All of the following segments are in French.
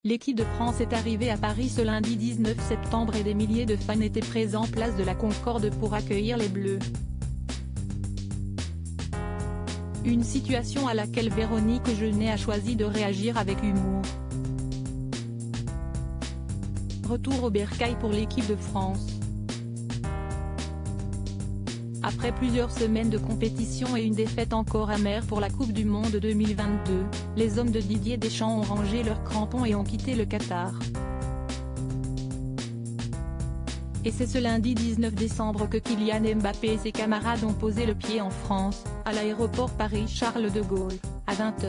L'équipe de France est arrivée à Paris ce lundi 19 septembre et des milliers de fans étaient présents place de la Concorde pour accueillir les Bleus. Une situation à laquelle Véronique Jeunet a choisi de réagir avec humour. Retour au bercail pour l'équipe de France. Après plusieurs semaines de compétition et une défaite encore amère pour la Coupe du Monde 2022, les hommes de Didier Deschamps ont rangé leurs crampons et ont quitté le Qatar. Et c'est ce lundi 19 décembre que Kylian Mbappé et ses camarades ont posé le pied en France, à l'aéroport Paris-Charles de Gaulle, à 20 h.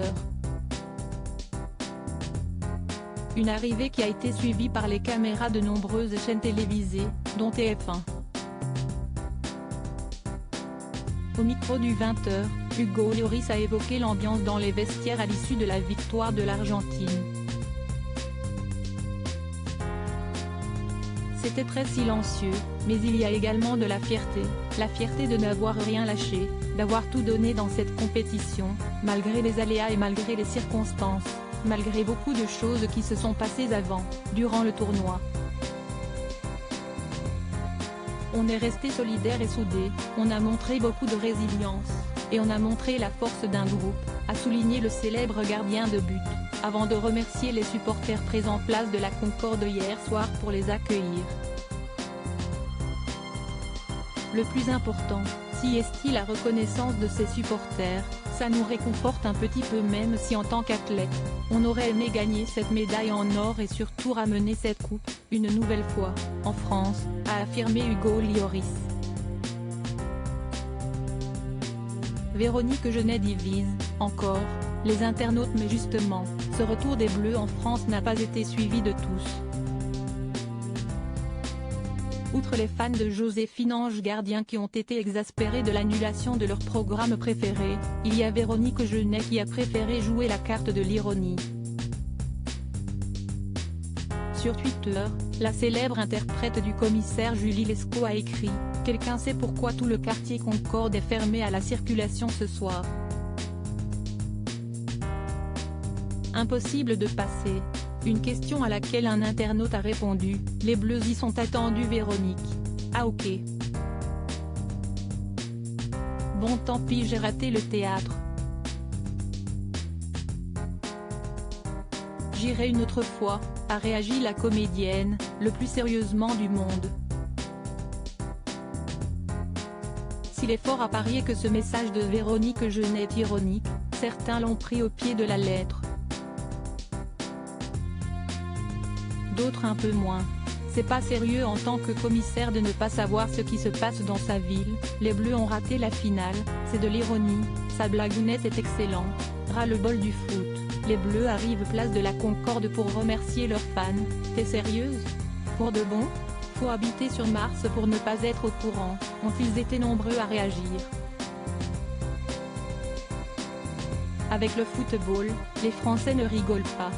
Une arrivée qui a été suivie par les caméras de nombreuses chaînes télévisées, dont TF1. Au micro du 20 h, Hugo Lloris a évoqué l'ambiance dans les vestiaires à l'issue de la victoire de l'Argentine. C'était très silencieux, mais il y a également de la fierté de n'avoir rien lâché, d'avoir tout donné dans cette compétition, malgré les aléas et malgré les circonstances, malgré beaucoup de choses qui se sont passées avant, durant le tournoi. On est resté solidaires et soudés, on a montré beaucoup de résilience, et on a montré la force d'un groupe, a souligné le célèbre gardien de but, avant de remercier les supporters présents place de la Concorde hier soir pour les accueillir. Le plus important, si est-il la reconnaissance de ses supporters, ça nous réconforte un petit peu même si en tant qu'athlète, on aurait aimé gagner cette médaille en or et surtout ramener cette coupe, une nouvelle fois, en France, a affirmé Hugo Lloris. Véronique Jeunet divise, encore, les internautes mais justement, ce retour des Bleus en France n'a pas été suivi de tous. Outre les fans de Joséphine Ange Gardien qui ont été exaspérés de l'annulation de leur programme préféré, il y a Véronique Jeunet qui a préféré jouer la carte de l'ironie. Sur Twitter, la célèbre interprète du commissaire Julie Lescaut a écrit « Quelqu'un sait pourquoi tout le quartier Concorde est fermé à la circulation ce soir ? Impossible de passer ». Une question à laquelle un internaute a répondu « Les Bleus y sont attendus Véronique. Ah ok. Bon tant pis j'ai raté le théâtre. J'irai une autre fois », a réagi la comédienne, le plus sérieusement du monde. S'il est fort à parier que ce message de Véronique Jeunet est ironique, certains l'ont pris au pied de la lettre. D'autres un peu moins. C'est pas sérieux en tant que commissaire de ne pas savoir ce qui se passe dans sa ville, les Bleus ont raté la finale, c'est de l'ironie, sa blagounette est excellente, ras-le-bol du foot, les Bleus arrivent place de la Concorde pour remercier leurs fans, t'es sérieuse ? Pour de bon ? Faut habiter sur Mars pour ne pas être au courant, ont-ils été nombreux à réagir. Avec le football, les Français ne rigolent pas.